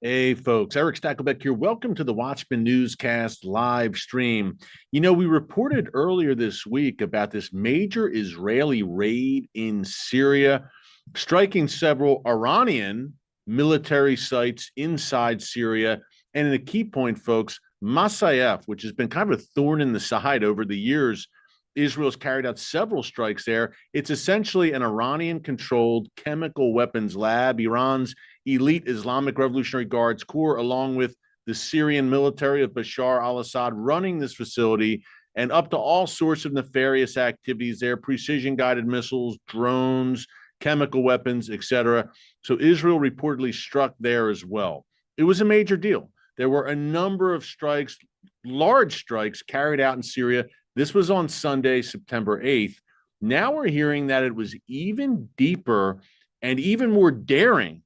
Hey, folks, Erick Stakelbeck here. Welcome to the Watchman Newscast live stream. We reported earlier this week about this major Israeli raid in Syria, striking several Iranian military sites inside Syria. And in a key point, folks, Masayef, which has been kind of a thorn in the side over the years, Israel's carried out several strikes there. It's essentially an Iranian controlled chemical weapons lab. Iran's elite Islamic Revolutionary Guards Corps, along with the Syrian military of Bashar al-Assad, running this facility, and up to all sorts of nefarious activities there, precision-guided missiles, drones, chemical weapons, etc. So Israel reportedly struck there as well. It was a major deal. There were a number of strikes, large strikes carried out in Syria. This was on Sunday, September 8th. Now we're hearing that it was even deeper and even more daring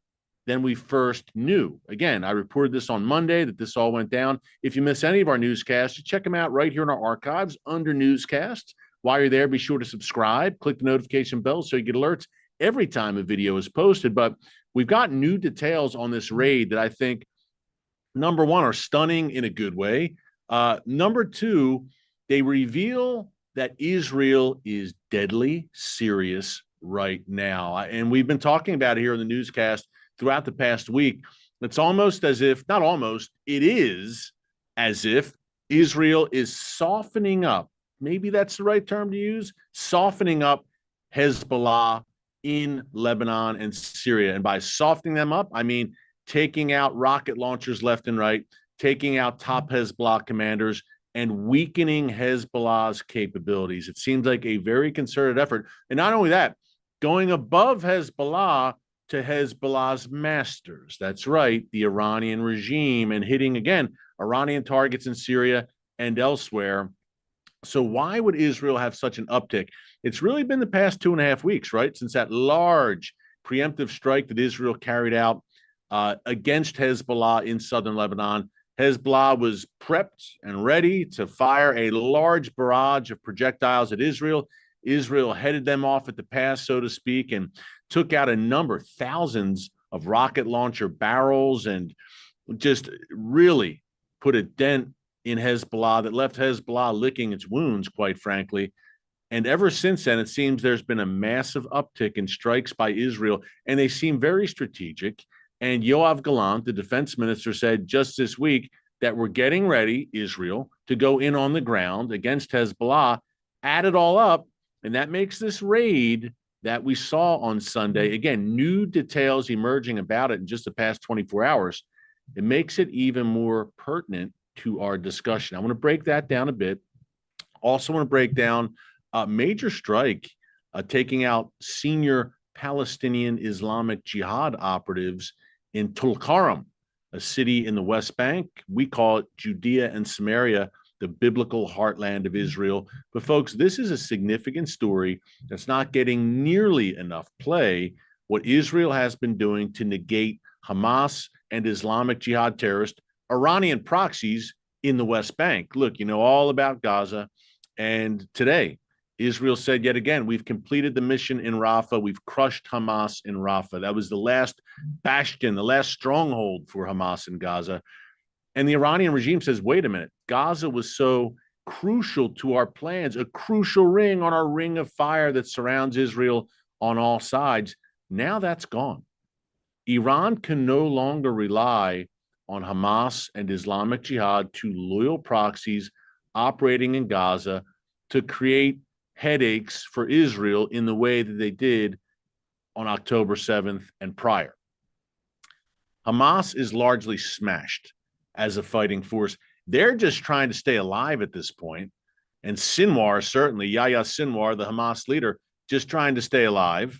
than we first knew. Again, I reported this on Monday that this all went down. If you miss any of our newscasts, check them out right here in our archives under newscasts. While you're there, be sure to subscribe, click the notification bell so you get alerts every time a video is posted. But we've got new details on this raid that I think, number one, are stunning in a good way. Number two, they reveal that Israel is deadly serious right now. And we've been talking about it here in the newscast throughout the past week. It's almost as if, not almost, it is as if Israel is softening up. Maybe that's the right term to use, softening up Hezbollah in Lebanon and Syria. And by softening them up, I mean taking out rocket launchers left and right, taking out top Hezbollah commanders, and weakening Hezbollah's capabilities. It seems like a very concerted effort. And not only that, going above Hezbollah to Hezbollah's masters. That's right, the Iranian regime, and hitting, again, Iranian targets in Syria and elsewhere. So why would Israel have such an uptick? It's really been the past 2.5 weeks, right, since that large preemptive strike that Israel carried out against Hezbollah in southern Lebanon. Hezbollah was prepped and ready to fire a large barrage of projectiles at Israel. Israel headed them off at the pass, so to speak, and took out a number, thousands of rocket launcher barrels, and just really put a dent in Hezbollah that left Hezbollah licking its wounds, quite frankly. And ever since then, it seems there's been a massive uptick in strikes by Israel, and they seem very strategic. And Yoav Gallant, the defense minister, said just this week that we're getting ready, Israel, to go in on the ground against Hezbollah, add it all up, and that makes this raid that we saw on Sunday, again, new details emerging about it in just the past 24 hours. It makes it even more pertinent to our discussion. I want to break that down a bit. Also want to break down a major strike taking out senior Palestinian Islamic Jihad operatives in Tulkarm, a city in the West Bank. We call it Judea and Samaria, the biblical heartland of Israel. But folks, this is a significant story that's not getting nearly enough play. What Israel has been doing to negate Hamas and Islamic Jihad terrorists, Iranian proxies in the West Bank. Look, you know all about Gaza. And today, Israel said yet again, we've completed the mission in Rafah. We've crushed Hamas in Rafah. That was the last bastion, the last stronghold for Hamas in Gaza. And the Iranian regime says, wait a minute, Gaza was so crucial to our plans, a crucial ring on our ring of fire that surrounds Israel on all sides. Now that's gone. Iran can no longer rely on Hamas and Islamic Jihad, two loyal proxies operating in Gaza, to create headaches for Israel in the way that they did on October 7th and prior. Hamas is largely smashed as a fighting force. They're just trying to stay alive at this point. And Sinwar, certainly, Yahya Sinwar, the Hamas leader, just trying to stay alive.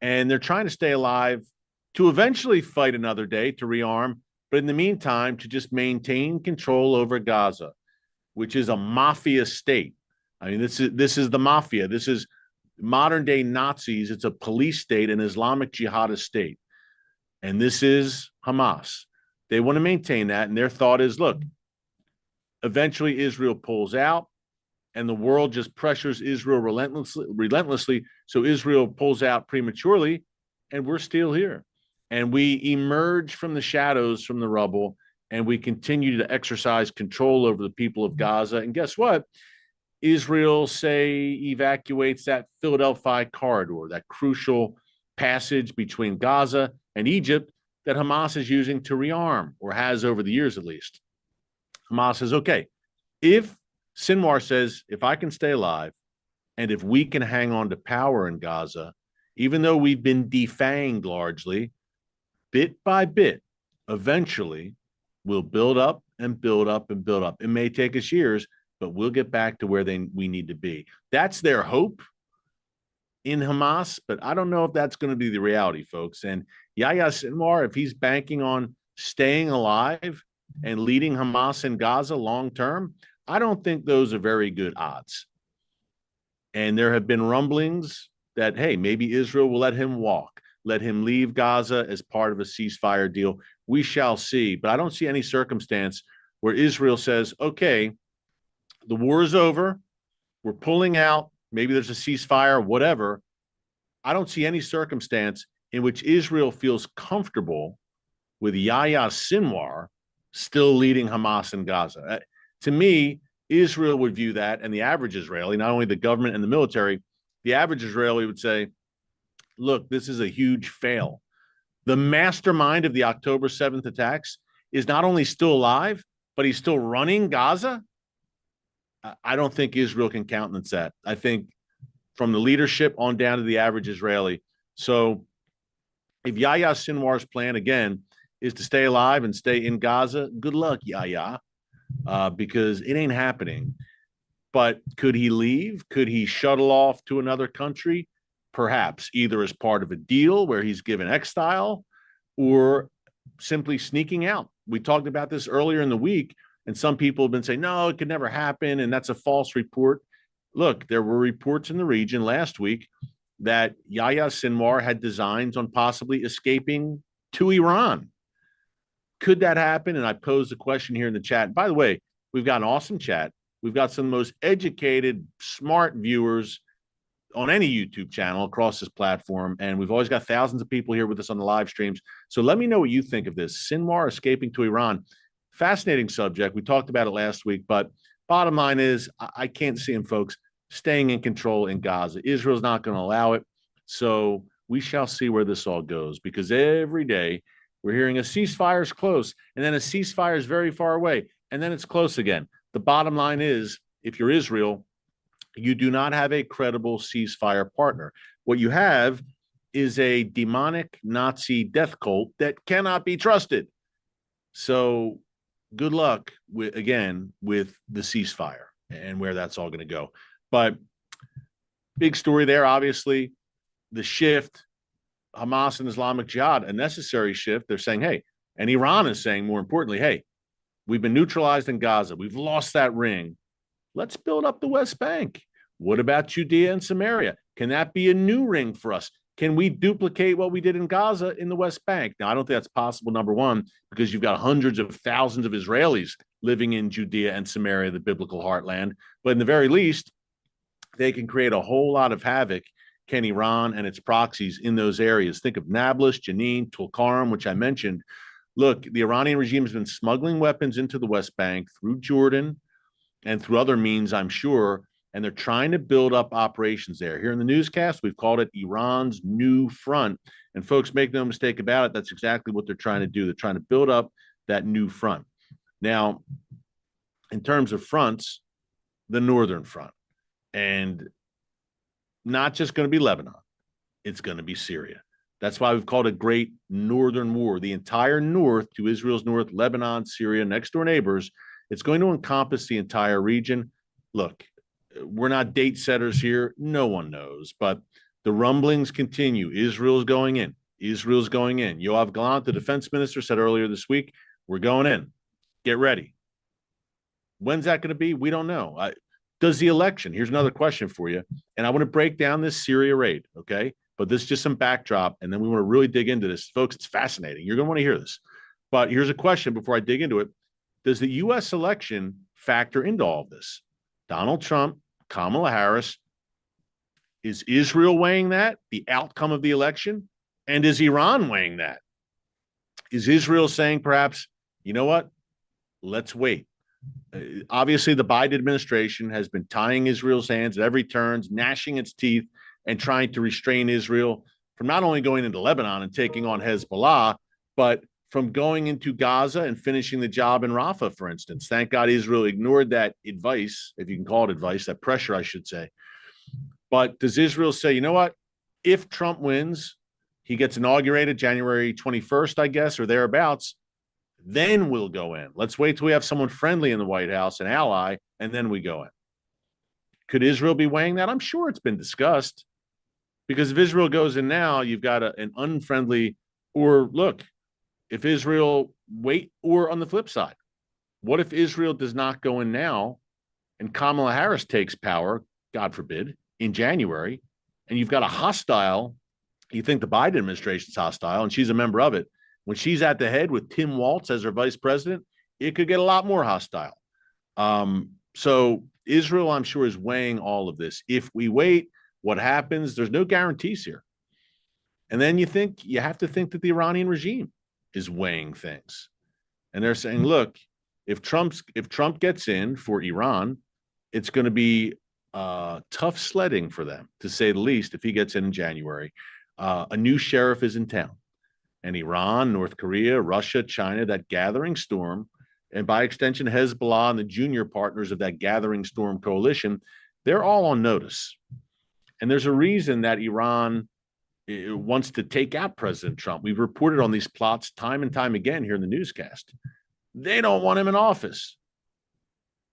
And they're trying to stay alive to eventually fight another day, to rearm, but in the meantime, to just maintain control over Gaza, which is a mafia state. I mean, this is the mafia. This is modern day Nazis. It's a police state, an Islamic jihadist state. And this is Hamas. They want to maintain that. And their thought is, look, eventually Israel pulls out and the world just pressures Israel relentlessly. So Israel pulls out prematurely and we're still here. and we emerge from the shadows, from the rubble, and we continue to exercise control over the people of Gaza. And guess what? Israel, say, evacuates that Philadelphia corridor, that crucial passage between Gaza and Egypt that Hamas is using to rearm, or has over the years at least. Hamas says, okay, if Sinwar says, if I can stay alive and if we can hang on to power in Gaza, even though we've been defanged largely, bit by bit, eventually we'll build up and build up and build up. It may take us years, but we'll get back to where we need to be. That's their hope in Hamas, but I don't know if that's going to be the reality, folks. And Yahya Sinwar, if he's banking on staying alive and leading Hamas in Gaza long term, I don't think those are very good odds. And there have been rumblings that, hey, maybe Israel will let him walk, let him leave Gaza as part of a ceasefire deal. We shall see. But I don't see any circumstance where Israel says, okay, the war is over, we're pulling out, maybe there's a ceasefire, whatever. I don't see any circumstance in which Israel feels comfortable with Yahya Sinwar still leading Hamas in Gaza. To me, Israel would view that, and the average Israeli, not only the government and the military, the average Israeli would say, look, this is a huge fail. The mastermind of the October 7th attacks is not only still alive, but he's still running Gaza. I don't think Israel can countenance that. I think from the leadership on down to the average Israeli. So if Yahya Sinwar's plan, again, is to stay alive and stay in Gaza, good luck, Yahya, because it ain't happening. But could he leave? Could he shuttle off to another country? Perhaps, either as part of a deal where he's given exile or simply sneaking out. We talked about this earlier in the week, and some people have been saying, no, it could never happen, and that's a false report. Look, there were reports in the region last week that Yahya Sinwar had designs on possibly escaping to Iran. Could that happen? And I posed the question here in the chat. By the way, we've got an awesome chat. We've got some of the most educated, smart viewers on any YouTube channel across this platform. And we've always got thousands of people here with us on the live streams. So let me know what you think of this. Sinwar escaping to Iran. Fascinating subject. We talked about it last week, but bottom line is I can't see him, folks, staying in control in Gaza. Israel's not going to allow it. So we shall see where this all goes, because every day we're hearing a ceasefire is close, and then a ceasefire is very far away, and then it's close again. The bottom line is, if you're Israel, you do not have a credible ceasefire partner. What you have is a demonic Nazi death cult that cannot be trusted. So good luck with the ceasefire and where that's all going to go. But big story there, obviously, the shift, Hamas and Islamic Jihad, a necessary shift. They're saying, hey, and Iran is saying, more importantly, hey, we've been neutralized in Gaza. We've lost that ring. Let's build up the West Bank. What about Judea and Samaria? Can that be a new ring for us? Can we duplicate what we did in Gaza in the West Bank? Now, I don't think that's possible, number one, because you've got hundreds of thousands of Israelis living in Judea and Samaria, the biblical heartland. But in the very least, they can create a whole lot of havoc, can Iran and its proxies in those areas. Think of Nablus, Jenin, Tulkarm, which I mentioned. Look, the Iranian regime has been smuggling weapons into the West Bank through Jordan and through other means, I'm sure, and they're trying to build up operations there. Here in the newscast, we've called it Iran's new front. And folks, make no mistake about it, that's exactly what they're trying to do. They're trying to build up that new front. Now, in terms of fronts, the northern front, and not just going to be Lebanon, it's going to be Syria. That's why we've called it Great Northern War. The entire north to Israel's north, Lebanon, Syria, next door neighbors, it's going to encompass the entire region. Look, we're not date setters here. No one knows, but the rumblings continue. Israel's going in. Israel's going in. Yoav Gallant, the defense minister, said earlier this week, we're going in. Get ready. When's that going to be? We don't know. Does the election? Here's another question for you. And I want to break down this Syria raid, okay? But this is just some backdrop, and then we want to really dig into this. Folks, it's fascinating. You're going to want to hear this. But here's a question before I dig into it. Does the U.S. election factor into all of this? Donald Trump, Kamala Harris, is Israel weighing that, the outcome of the election? And is Iran weighing that? Is Israel saying perhaps, you know what? Let's wait. Obviously, the Biden administration has been tying Israel's hands at every turn, gnashing its teeth, and trying to restrain Israel from not only going into Lebanon and taking on Hezbollah, but from going into Gaza and finishing the job in Rafah, for instance. Thank God Israel ignored that advice, if you can call it advice, that pressure, I should say. But does Israel say, you know what? If Trump wins, he gets inaugurated January 21st, I guess, or thereabouts, then we'll go in. Let's wait till we have someone friendly in the White House, an ally, and then we go in. Could Israel be weighing that? I'm sure it's been discussed, because if Israel goes in now, you've got an unfriendly, or look, if Israel wait, or on the flip side, what if Israel does not go in now and Kamala Harris takes power, God forbid, in January, and you've got a hostile, you think the Biden administration's hostile, and she's a member of it. When she's at the head with Tim Walz as her vice president, it could get a lot more hostile. So Israel, I'm sure, is weighing all of this. If we wait, what happens? There's no guarantees here. And then you have to think that the Iranian regime is weighing things. And they're saying, look, if Trump gets in for Iran, it's going to be tough sledding for them, to say the least, if he gets in January. A new sheriff is in town. And Iran, North Korea, Russia, China, that gathering storm, and by extension, Hezbollah and the junior partners of that gathering storm coalition, they're all on notice. And there's a reason that Iran wants to take out President Trump. We've reported on these plots time and time again here in the newscast. They don't want him in office.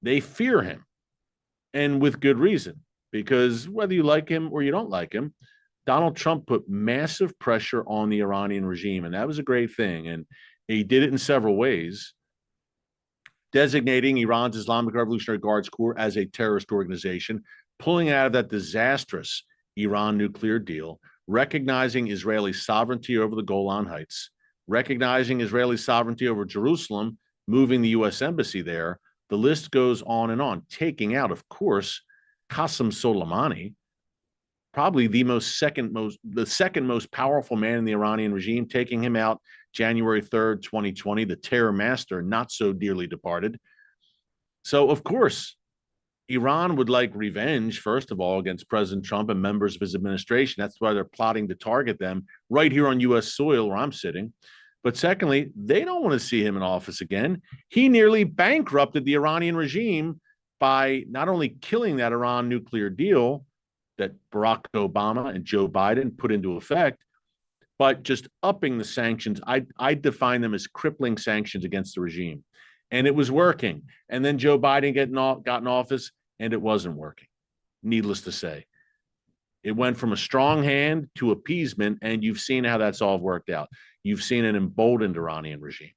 They fear him, and with good reason, because whether you like him or you don't like him, Donald Trump put massive pressure on the Iranian regime, and that was a great thing. And he did it in several ways, designating Iran's Islamic Revolutionary Guards Corps as a terrorist organization, pulling out of that disastrous Iran nuclear deal, recognizing Israeli sovereignty over the Golan Heights, recognizing Israeli sovereignty over Jerusalem, moving the U.S. embassy there. The list goes on, taking out, of course, Qasem Soleimani, probably the second most powerful man in the Iranian regime, taking him out January 3rd, 2020, the terror master, not so dearly departed. So, of course, Iran would like revenge, first of all, against President Trump and members of his administration. That's why they're plotting to target them right here on U.S. soil where I'm sitting. But secondly, they don't want to see him in office again. He nearly bankrupted the Iranian regime by not only killing that Iran nuclear deal that Barack Obama and Joe Biden put into effect, but just upping the sanctions. I define them as crippling sanctions against the regime. And it was working. And then Joe Biden got in office, and it wasn't working, needless to say. It went from a strong hand to appeasement, and you've seen how that's all worked out. You've seen an emboldened Iranian regime.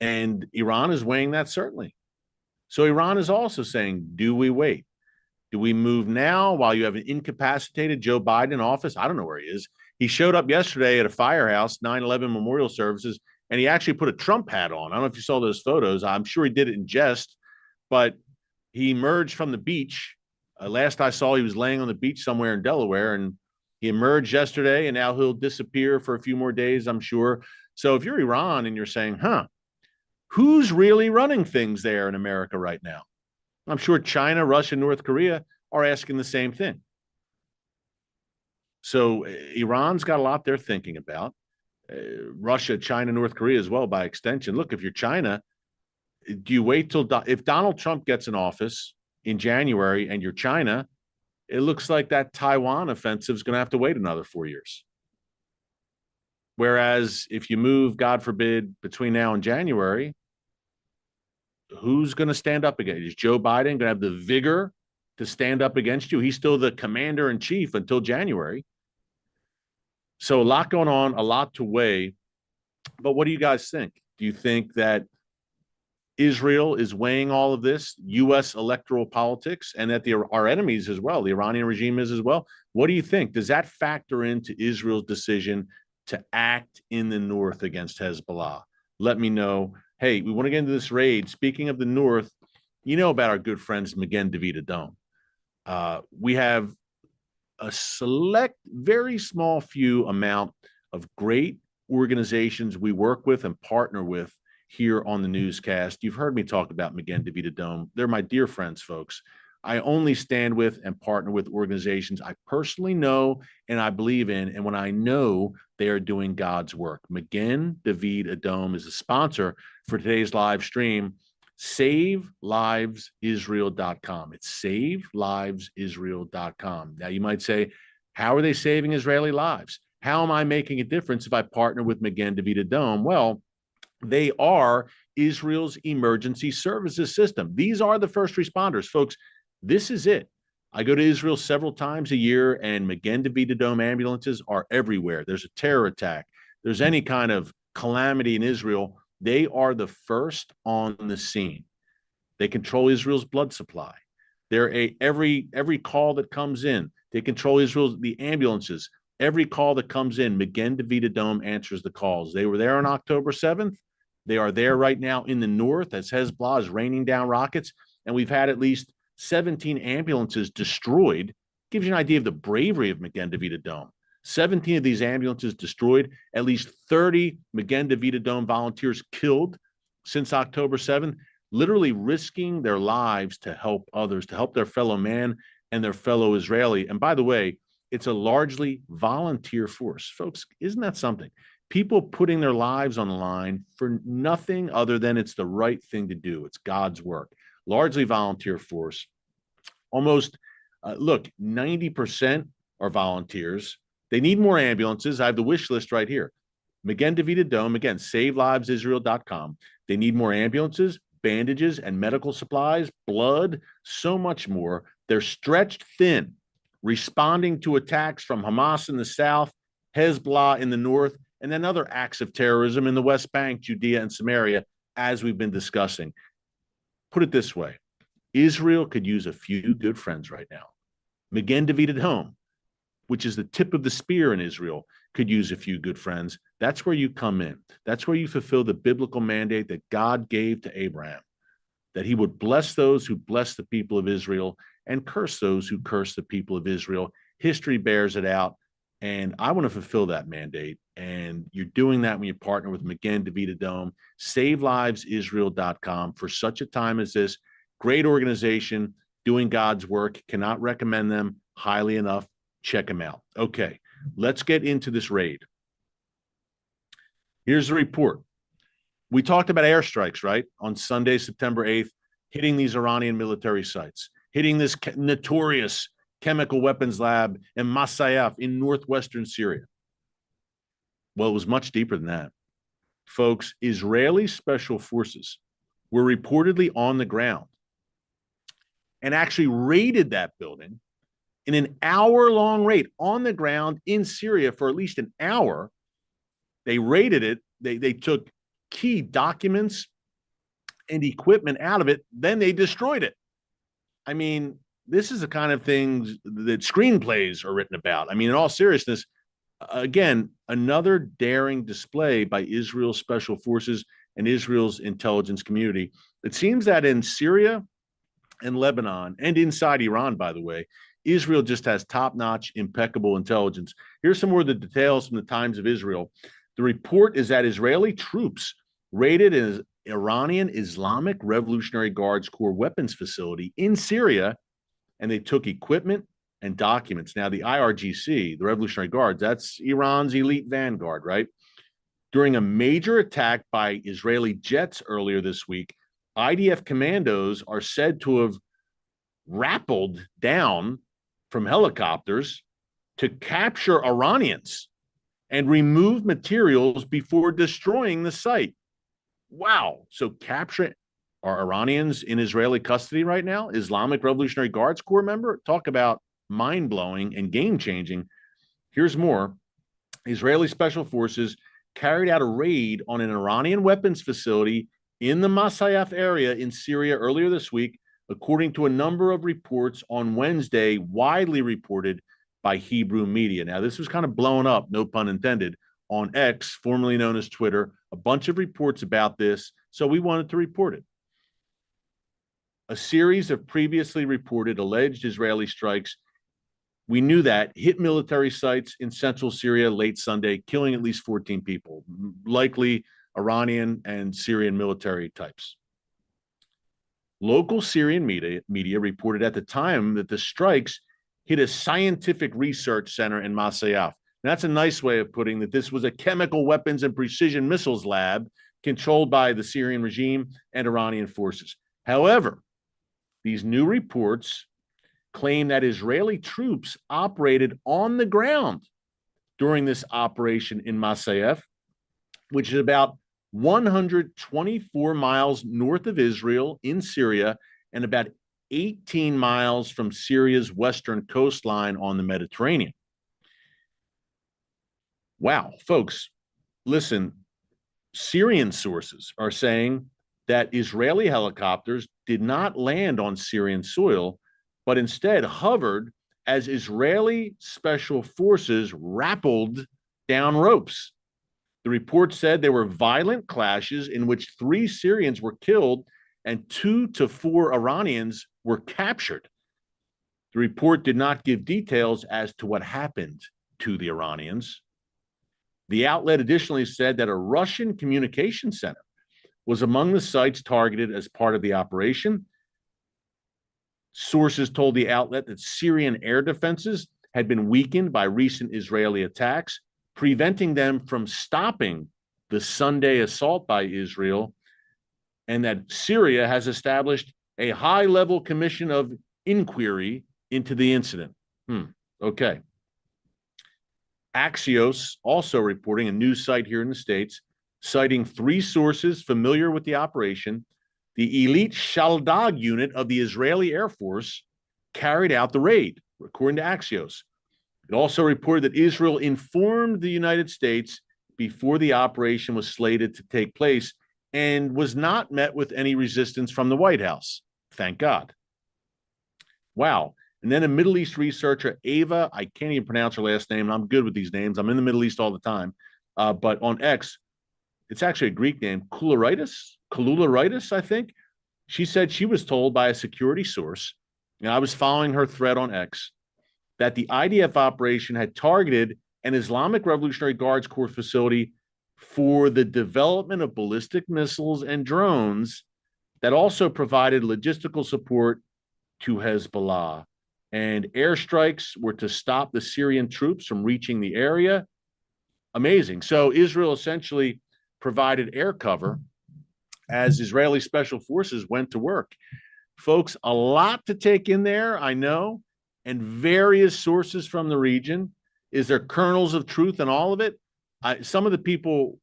And Iran is weighing that, certainly. So Iran is also saying, do we wait? Do we move now while you have an incapacitated Joe Biden in office? I don't know where he is. He showed up yesterday at a firehouse, 9/11 memorial services, and he actually put a Trump hat on. I don't know if you saw those photos. I'm sure he did it in jest, but he emerged from the beach. Last I saw, he was laying on the beach somewhere in Delaware, and he emerged yesterday, and now he'll disappear for a few more days, I'm sure. So if you're Iran and you're saying, who's really running things there in America right now? I'm sure China, Russia, North Korea are asking the same thing. So Iran's got a lot they're thinking about. Russia, China, North Korea as well, by extension. Look, if you're China, do you wait till if Donald Trump gets in office in January and you're China, it looks like that Taiwan offensive is going to have to wait another 4 years. Whereas if you move, God forbid, between now and January, who's going to stand up against you? Is Joe Biden going to have the vigor to stand up against you? He's still the commander in chief until January. So a lot going on, a lot to weigh. But what do you guys think? Do you think that Israel is weighing all of this, U.S. electoral politics, and that our enemies as well, the Iranian regime is as well? What do you think? Does that factor into Israel's decision to act in the north against Hezbollah? Let me know. Hey, we want to get into this raid. Speaking of the north, you know about our good friends Magen David Adom. We have a select, very small few amount of great organizations we work with and partner with here on the newscast. You've heard me talk about Magen David Adom. They're my dear friends, folks. I only stand with and partner with organizations I personally know and I believe in, and when I know they are doing God's work. Magen David Adom is a sponsor for today's live stream. SaveLivesIsrael.com. It's SaveLivesIsrael.com. Now, you might say, how are they saving Israeli lives? How am I making a difference if I partner with Magen David Adom? Well, they are Israel's emergency services system. These are the first responders, folks. This is it. I go to Israel several times a year, and Magen David Adom ambulances are everywhere. There's a terror attack. There's any kind of calamity in Israel. They are the first on the scene. They control Israel's blood supply. They're every call that comes in. They control the ambulances. Every call that comes in, Magen David Adom answers the calls. They were there on October 7th. They are there right now in the north as Hezbollah is raining down rockets. And we've had at least 17 ambulances destroyed. Gives you an idea of the bravery of Magen David Adom. 17 of these ambulances destroyed, at least 30 Magen David Adom volunteers killed since October 7th, literally risking their lives to help others, to help their fellow man and their fellow Israeli. And by the way, it's a largely volunteer force. Folks, isn't that something? People putting their lives on the line for nothing other than it's the right thing to do. It's God's work. Largely volunteer force. Almost, 90% are volunteers. They need more ambulances. I have the wish list right here. Magen David Adom, again, SaveLivesIsrael.com. They need more ambulances, bandages, and medical supplies, blood, so much more. They're stretched thin, responding to attacks from Hamas in the south, Hezbollah in the north, and then other acts of terrorism in the West Bank, Judea, and Samaria, as we've been discussing. Put it this way. Israel could use a few good friends right now. Magen David Adom, which is the tip of the spear in Israel, could use a few good friends. That's where you come in. That's where you fulfill the biblical mandate that God gave to Abraham, that he would bless those who bless the people of Israel and curse those who curse the people of Israel. History bears it out, and I want to fulfill that mandate. And you're doing that when you partner with Magen David Adom, SaveLivesIsrael.com for such a time as this. Great organization doing God's work. Cannot recommend them highly enough. Check them out. Okay, let's get into this raid. Here's the report. We talked about airstrikes, right? On Sunday, September 8th, hitting these Iranian military sites, hitting this notorious chemical weapons lab in Masayaf in northwestern Syria. Well, it was much deeper than that. Folks, Israeli special forces were reportedly on the ground and actually raided that building in an hour-long raid on the ground in Syria for at least an hour. They raided it. They took key documents and equipment out of it. Then they destroyed it. I mean, this is the kind of things that screenplays are written about. I mean, in all seriousness, again, another daring display by Israel's special forces and Israel's intelligence community. It seems that in Syria and Lebanon and inside Iran, by the way, Israel just has top-notch, impeccable intelligence. Here's some more of the details from the Times of Israel. The report is that Israeli troops raided an Iranian Islamic Revolutionary Guards Corps weapons facility in Syria, and they took equipment and documents. Now, the IRGC, the Revolutionary Guards, that's Iran's elite vanguard, right? During a major attack by Israeli jets earlier this week, IDF commandos are said to have rappelled down from helicopters to capture Iranians and remove materials before destroying the site. Wow. So capturing are Iranians in Israeli custody right now? Islamic Revolutionary Guards Corps member? Talk about mind-blowing and game-changing. Here's more. Israeli special forces carried out a raid on an Iranian weapons facility in the Masayaf area in Syria earlier this week, according to a number of reports on Wednesday, widely reported by Hebrew media. Now, this was kind of blown up, no pun intended, on X, formerly known as Twitter. A bunch of reports about this, so we wanted to report it. A series of previously reported alleged Israeli strikes We knew that, hit military sites in central Syria late Sunday, killing at least 14 people, likely Iranian and Syrian military types. Local Syrian media reported at the time that the strikes hit a scientific research center in Masyaf. That's a nice way of putting that this was a chemical weapons and precision missiles lab controlled by the Syrian regime and Iranian forces. However, these new reports claim that Israeli troops operated on the ground during this operation in Masyaf, which is about 124 miles north of Israel in Syria and about 18 miles from Syria's western coastline on the Mediterranean. Wow, folks, listen, Syrian sources are saying that Israeli helicopters did not land on Syrian soil, but instead hovered as Israeli special forces rappelled down ropes. The report said there were violent clashes in which 3 Syrians were killed and 2 to 4 Iranians were captured. The report did not give details as to what happened to the Iranians. The outlet additionally said that a Russian communication center was among the sites targeted as part of the operation. Sources told the outlet that Syrian air defenses had been weakened by recent Israeli attacks, preventing them from stopping the Sunday assault by Israel, and that Syria has established a high-level commission of inquiry into the incident. Okay. Axios also reporting, a news site here in the States, citing 3 sources familiar with the operation. The elite Shaldag unit of the Israeli Air Force carried out the raid, according to Axios. It also reported that Israel informed the United States before the operation was slated to take place and was not met with any resistance from the White House. Thank God. Wow. And then a Middle East researcher, Ava, I can't even pronounce her last name. I'm good with these names. I'm in the Middle East all the time. But on X, it's actually a Greek name, Kaloularitis, I think. She said she was told by a security source, and I was following her thread on X, that the IDF operation had targeted an Islamic Revolutionary Guards Corps facility for the development of ballistic missiles and drones that also provided logistical support to Hezbollah. And airstrikes were to stop the Syrian troops from reaching the area. Amazing. So Israel essentially provided air cover as Israeli special forces went to work. Folks, a lot to take in there, I know, and various sources from the region. Is there kernels of truth in all of it? Some of the people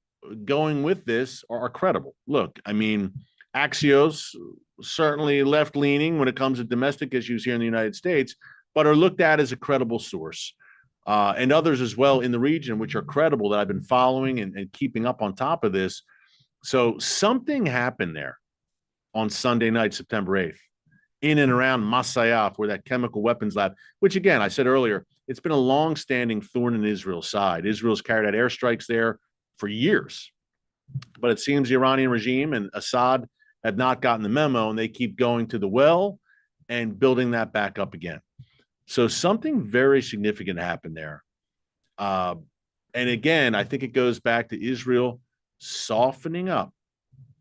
going with this are credible. Look, I mean, Axios, certainly left-leaning when it comes to domestic issues here in the United States, but are looked at as a credible source. And others as well in the region, which are credible, that I've been following and keeping up on top of this. So something happened there on Sunday night, September 8th, in and around Masyaf, where that chemical weapons lab, which again, I said earlier, it's been a long-standing thorn in Israel's side. Israel's carried out airstrikes there for years. But it seems the Iranian regime and Assad have not gotten the memo, and they keep going to the well and building that back up again. So something very significant happened there. And again, I think it goes back to Israel softening up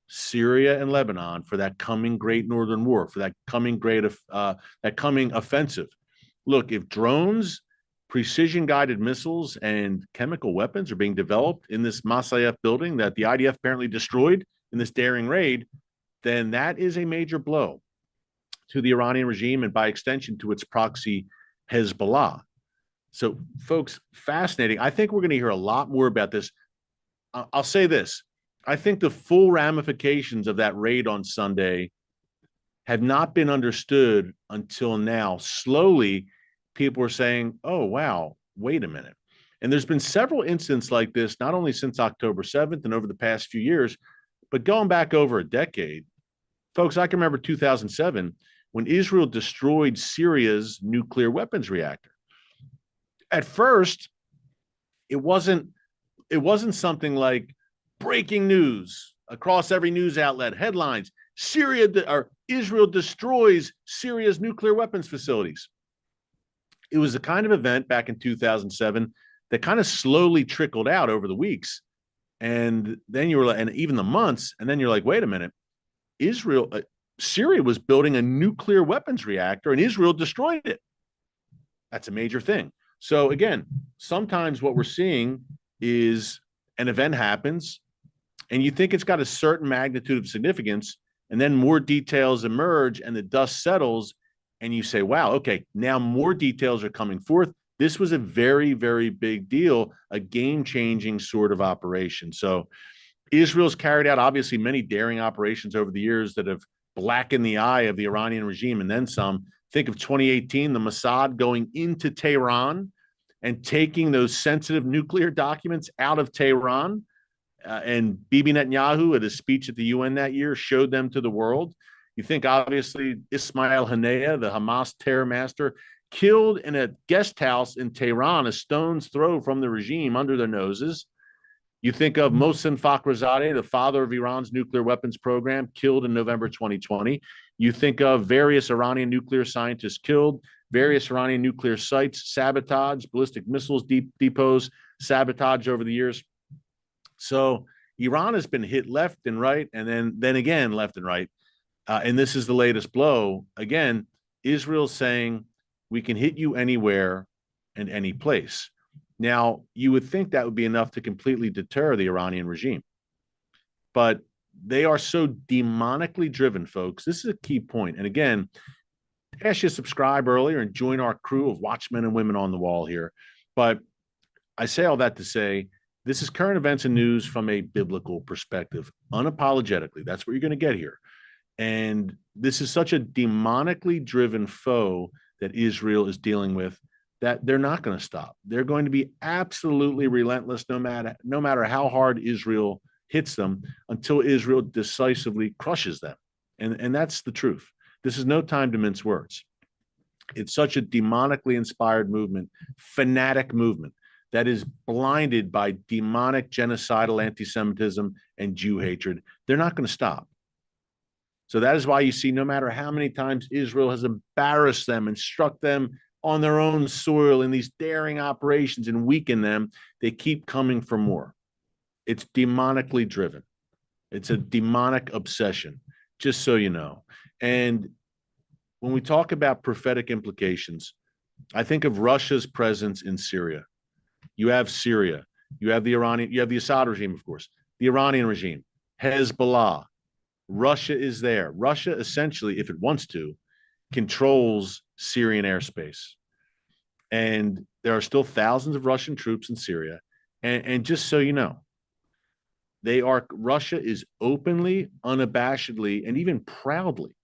Syria and Lebanon for that coming great northern war, for that coming offensive. Look, if drones, precision-guided missiles, and chemical weapons are being developed in this Masyaf building that the IDF apparently destroyed in this daring raid, then that is a major blow to the Iranian regime and by extension to its proxy Hezbollah. So, folks, fascinating. I think we're going to hear a lot more about this. I'll say this. I think the full ramifications of that raid on Sunday have not been understood until now. Slowly, people are saying, oh, wow, wait a minute. And there's been several incidents like this, not only since October 7th and over the past few years, but going back over a decade. Folks, I can remember 2007 when Israel destroyed Syria's nuclear weapons reactor. At first, it wasn't something like breaking news across every news outlet, headlines, Israel destroys Syria's nuclear weapons facilities. it was the kind of event back in 2007 that kind of slowly trickled out over the weeks. And then you were like, and even the months, and then you're like, wait a minute, Syria was building a nuclear weapons reactor and Israel destroyed it. That's a major thing. So again, sometimes what we're seeing is an event happens and you think it's got a certain magnitude of significance, and then more details emerge and the dust settles and you say, wow, okay, now more details are coming forth. This was a very, very big deal, a game-changing sort of operation. So Israel's carried out obviously many daring operations over the years that have blackened the eye of the Iranian regime and then some. Think of 2018, the Mossad going into Tehran and taking those sensitive nuclear documents out of Tehran. And Bibi Netanyahu, at his speech at the UN that year, showed them to the world. You think, obviously, Ismail Haniyeh, the Hamas terror master, killed in a guest house in Tehran, a stone's throw from the regime under their noses. You think of Mohsen Fakhrizadeh, the father of Iran's nuclear weapons program, killed in November 2020. You think of various Iranian nuclear scientists killed, various Iranian nuclear sites sabotaged, ballistic missiles depots sabotaged over the years. So Iran has been hit left and right, and then again left and right. And this is the latest blow. Again, Israel's saying we can hit you anywhere and any place. Now, you would think that would be enough to completely deter the Iranian regime. But they are so demonically driven, folks. This is a key point. And again, ask you to subscribe earlier and join our crew of watchmen and women on the wall here. But I say all that to say, this is current events and news from a biblical perspective, unapologetically. That's what you're going to get here. And this is such a demonically driven foe that Israel is dealing with that they're not going to stop. They're going to be absolutely relentless no matter how hard Israel hits them, until Israel decisively crushes them. And that's the truth. This is no time to mince words. It's such a demonically inspired movement, fanatic movement, that is blinded by demonic genocidal anti-Semitism and Jew hatred. They're not going to stop. So that is why you see, no matter how many times Israel has embarrassed them and struck them on their own soil in these daring operations and weakened them, they keep coming for more. It's demonically driven. It's a demonic obsession, just so you know. And when we talk about prophetic implications, I think of Russia's presence in Syria. You have Syria, you have the Assad regime, of course, the Iranian regime, Hezbollah. Russia is there. Russia essentially, if it wants to, controls Syrian airspace. And there are still thousands of Russian troops in Syria. And just so you know, Russia is openly, unabashedly, and even proudly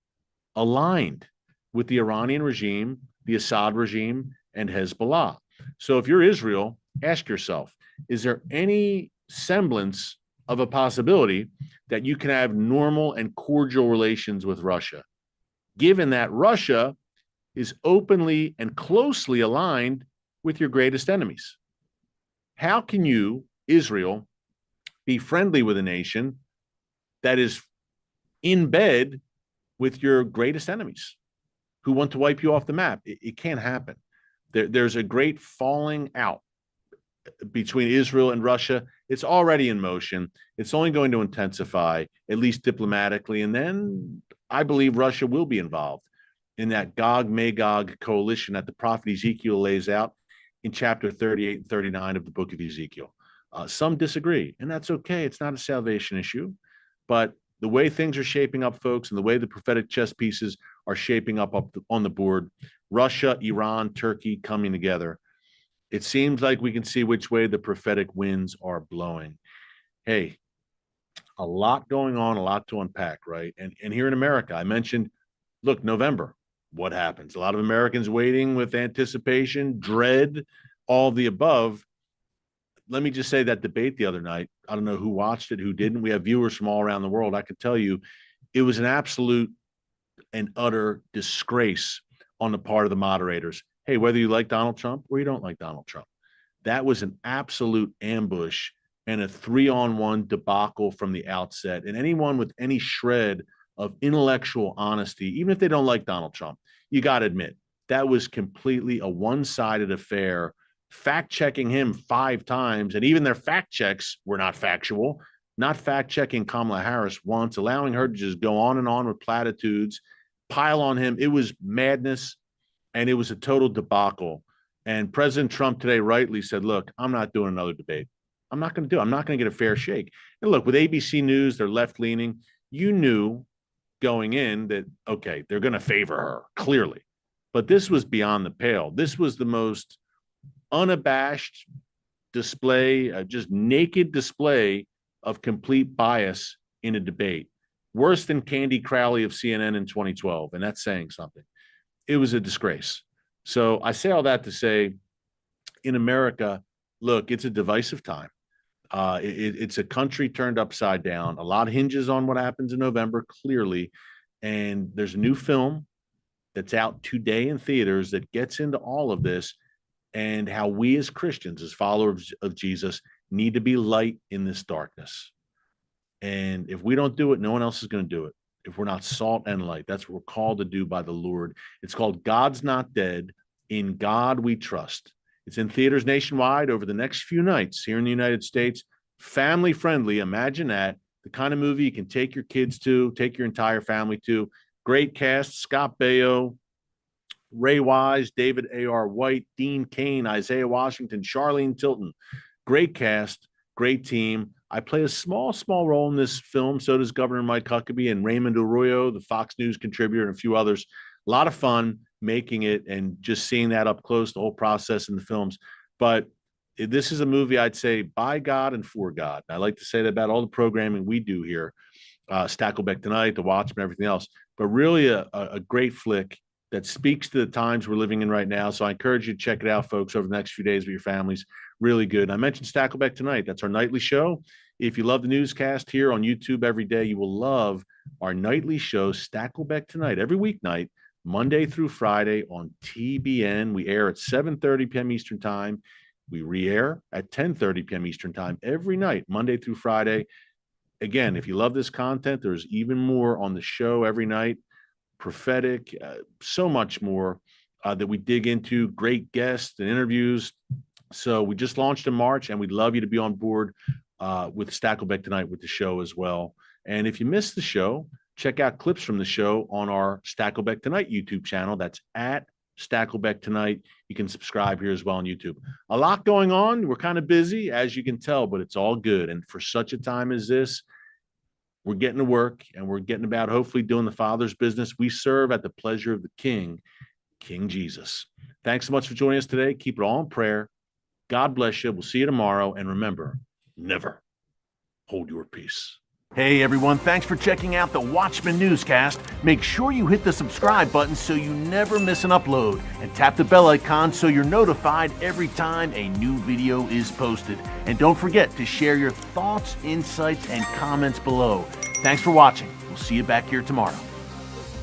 aligned with the Iranian regime, the Assad regime, and Hezbollah. So if you're Israel, ask yourself, is there any semblance of a possibility that you can have normal and cordial relations with Russia, given that Russia is openly and closely aligned with your greatest enemies? How can you, Israel, be friendly with a nation that is in bed with your greatest enemies who want to wipe you off the map? It can't happen. There's a great falling out between Israel and Russia. It's already in motion. It's only going to intensify, at least diplomatically. And then I believe Russia will be involved in that Gog-Magog coalition that the prophet Ezekiel lays out in chapter 38 and 39 of the book of Ezekiel. Some disagree, and that's okay. It's not a salvation issue. But the way things are shaping up, folks, and the way the prophetic chess pieces are shaping up on the board, Russia, Iran, Turkey coming together, it seems like we can see which way the prophetic winds are blowing. Hey, a lot going on, a lot to unpack, right? And here in America, I mentioned, look, November, what happens? A lot of Americans waiting with anticipation, dread, all the above. Let me just say that debate the other night, I don't know who watched it, who didn't. We have viewers from all around the world. I could tell you it was an absolute and utter disgrace on the part of the moderators. Hey, whether you like Donald Trump or you don't like Donald Trump, that was an absolute ambush and a 3-on-1 debacle from the outset. And anyone with any shred of intellectual honesty, even if they don't like Donald Trump, you got to admit, That was completely a one-sided affair. Fact-checking him 5 times, and even their fact checks were not factual. Not fact-checking Kamala Harris once, allowing her to just go on and on with platitudes, pile on him. It was madness, and it was a total debacle. And President Trump today rightly said, look, I'm not doing another debate. I'm not going to do it. I'm not going to get a fair shake. And look, with ABC News, they're left-leaning. You knew going in that, okay, they're going to favor her, clearly. But this was beyond the pale. This was the most unabashed display, just naked display of complete bias in a debate. Worse than Candy Crowley of CNN in 2012, and that's saying something. It was a disgrace. So I say all that to say, in America, look, it's a divisive time. It's a country turned upside down. A lot hinges on what happens in November, clearly. And there's a new film that's out today in theaters that gets into all of this and how we as Christians, as followers of Jesus, need to be light in this darkness. And if we don't do it, no one else is going to do it. If we're not salt and light, that's what we're called to do by the Lord. It's called God's Not Dead. In God We Trust. It's in theaters nationwide over the next few nights here in the United States. Family friendly. Imagine that. The kind of movie you can take your kids to, take your entire family to. Great cast: Scott Baio, Ray Wise, David A.R. White, Dean Cain, Isaiah Washington, Charlene Tilton. Great cast, great team. I play a small role in this film. So does Governor Mike Huckabee and Raymond Arroyo, the Fox News contributor, and a few others. A lot of fun making it and just seeing that up close, the whole process in the films. But this is a movie I'd say by God and for God. I like to say that about all the programming we do here, Stakelbeck Tonight, The Watchman, everything else. But really a great flick that speaks to the times we're living in right now. So I encourage you to check it out, folks, over the next few days with your families. Really good. I mentioned Stakelbeck Tonight. That's our nightly show. If you love the newscast here on YouTube every day, you will love our nightly show, Stakelbeck Tonight, every weeknight, Monday through Friday on TBN. We air at 7:30 p.m. Eastern Time. We re-air at 10:30 p.m. Eastern Time every night, Monday through Friday. Again, if you love this content, there's even more on the show every night. Prophetic, so much more that we dig into, great guests and interviews. So we just launched in March, and we'd love you to be on board with Stakelbeck Tonight with the show as well. And if you missed the show, check out clips from the show on our Stakelbeck Tonight YouTube channel. That's at Stakelbeck Tonight. You can subscribe here as well on YouTube. A lot going on. We're kind of busy, as you can tell, but it's all good. And for such a time as this, we're getting to work, and we're getting about hopefully doing the Father's business. We serve at the pleasure of the King, King Jesus. Thanks so much for joining us today. Keep it all in prayer. God bless you. We'll see you tomorrow. And remember, never hold your peace. Hey everyone, thanks for checking out the Watchman Newscast. Make sure you hit the subscribe button so you never miss an upload, and tap the bell icon so you're notified every time a new video is posted. And don't forget to share your thoughts, insights, and comments below. Thanks for watching. We'll see you back here tomorrow.